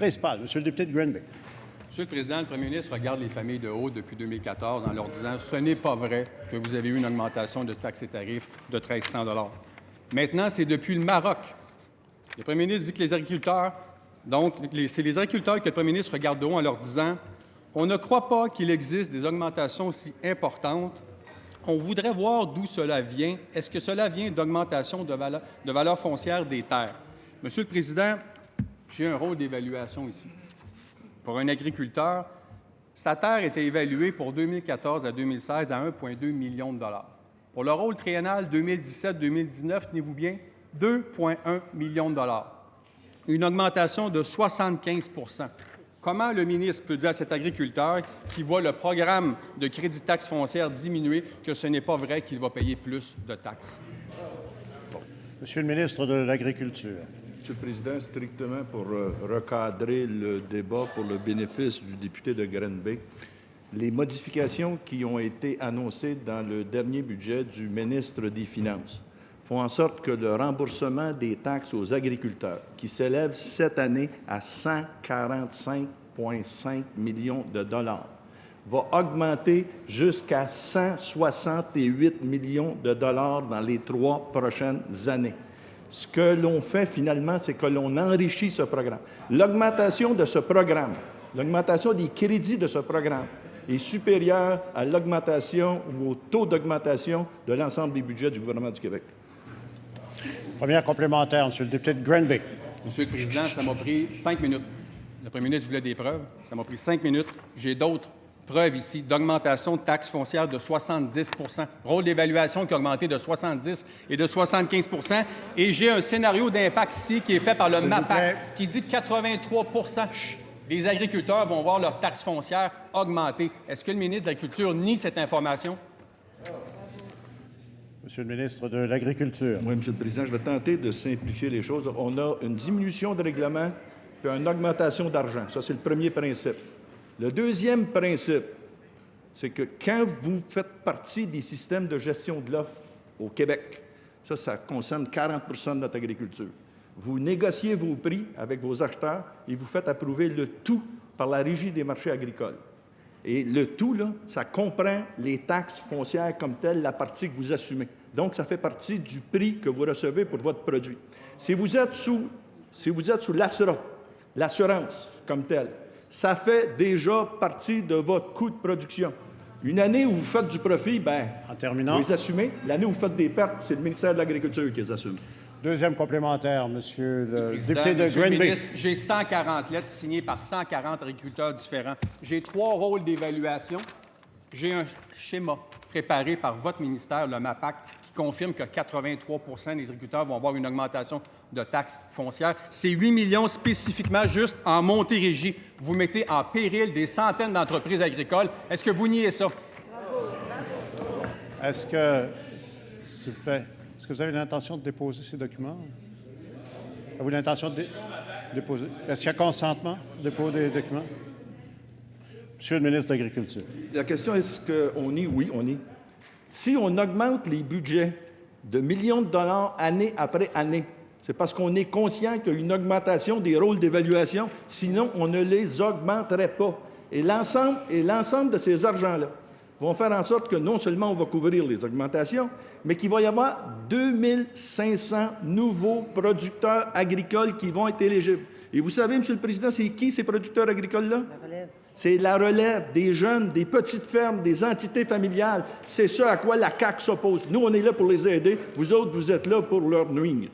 principal. Monsieur le député de Granby. Monsieur le Président, le premier ministre regarde les familles de haut depuis 2014 en leur disant « Ce n'est pas vrai que vous avez eu une augmentation de taxes et tarifs de 1 300 $. Maintenant, c'est depuis le Maroc. Le premier ministre dit que les agriculteurs, c'est les agriculteurs que le premier ministre regarde de haut en leur disant « On ne croit pas qu'il existe des augmentations aussi importantes. On voudrait voir d'où cela vient. Est-ce que cela vient d'augmentation de valeur foncière des terres? » Monsieur le Président, j'ai un rôle d'évaluation ici. Pour un agriculteur, sa terre était évaluée pour 2014 à 2016 à 1,2 million de dollars. Pour le rôle triennal 2017-2019, tenez-vous bien, 2,1 millions de dollars. Une augmentation de 75 %. Comment le ministre peut dire à cet agriculteur qui voit le programme de crédit taxe foncière diminuer que ce n'est pas vrai qu'il va payer plus de taxes? Monsieur le ministre de l'Agriculture. Monsieur le Président, strictement pour recadrer le débat pour le bénéfice du député de Granby, les modifications qui ont été annoncées dans le dernier budget du ministre des Finances font en sorte que le remboursement des taxes aux agriculteurs, qui s'élève cette année à 145,5 millions de dollars, va augmenter jusqu'à 168 millions de dollars dans les 3 prochaines années. Ce que l'on fait finalement, c'est que l'on enrichit ce programme. L'augmentation de ce programme, l'augmentation des crédits de ce programme est supérieure à l'augmentation ou au taux d'augmentation de l'ensemble des budgets du gouvernement du Québec. Première complémentaire, Monsieur le député de Granby. Monsieur le Président, ça m'a pris 5 minutes. Le premier ministre voulait des preuves. Ça m'a pris 5 minutes. J'ai d'autres preuves ici d'augmentation de taxes foncières de 70 %. Rôle d'évaluation qui a augmenté de 70 et de 75 %. Et j'ai un scénario d'impact ici qui est fait par le MAPAC qui dit que 83 % des agriculteurs vont voir leurs taxes foncières augmenter. Est-ce que le ministre de l'Agriculture nie cette information? Monsieur le ministre de l'Agriculture. Oui, Monsieur le Président, je vais tenter de simplifier les choses. On a une diminution de règlement puis une augmentation d'argent. Ça, c'est le premier principe. Le deuxième principe, c'est que quand vous faites partie des systèmes de gestion de l'offre au Québec, ça concerne 40 % de notre agriculture. Vous négociez vos prix avec vos acheteurs et vous faites approuver le tout par la Régie des marchés agricoles. Et le tout, là, ça comprend les taxes foncières comme telles, la partie que vous assumez. Donc, ça fait partie du prix que vous recevez pour votre produit. Si vous êtes sous l'ASRA, l'assurance comme telle, ça fait déjà partie de votre coût de production. Une année où vous faites du profit, bien, en terminant, vous les assumez. L'année où vous faites des pertes, c'est le ministère de l'Agriculture qui les assume. Deuxième complémentaire, Monsieur le député de Monsieur le Granby. ministre, j'ai 140 lettres signées par 140 agriculteurs différents. J'ai 3 rôles d'évaluation. J'ai un schéma préparé par votre ministère, le MAPAC, qui confirme que 83 % des agriculteurs vont avoir une augmentation de taxes foncières. C'est 8 millions spécifiquement juste en Montérégie. Vous mettez en péril des centaines d'entreprises agricoles. Est-ce que vous niez ça? Est-ce que, s'il vous plaît, est-ce que vous avez l'intention de déposer ces documents? Avez-vous l'intention de déposer? Est-ce qu'il y a consentement de déposer des documents? Monsieur le ministre de l'Agriculture. La question, est-ce qu'on nie? Oui, on nie. Si on augmente les budgets de millions de dollars année après année, c'est parce qu'on est conscient qu'il y a une augmentation des rôles d'évaluation, sinon on ne les augmenterait pas. Et l'ensemble de ces argents-là vont faire en sorte que non seulement on va couvrir les augmentations, mais qu'il va y avoir 2500 nouveaux producteurs agricoles qui vont être éligibles. Et vous savez, Monsieur le Président, c'est qui ces producteurs agricoles-là? La relève. C'est la relève des jeunes, des petites fermes, des entités familiales. C'est ce à quoi la CAQ s'oppose. Nous, on est là pour les aider. Vous autres, vous êtes là pour leur nuire.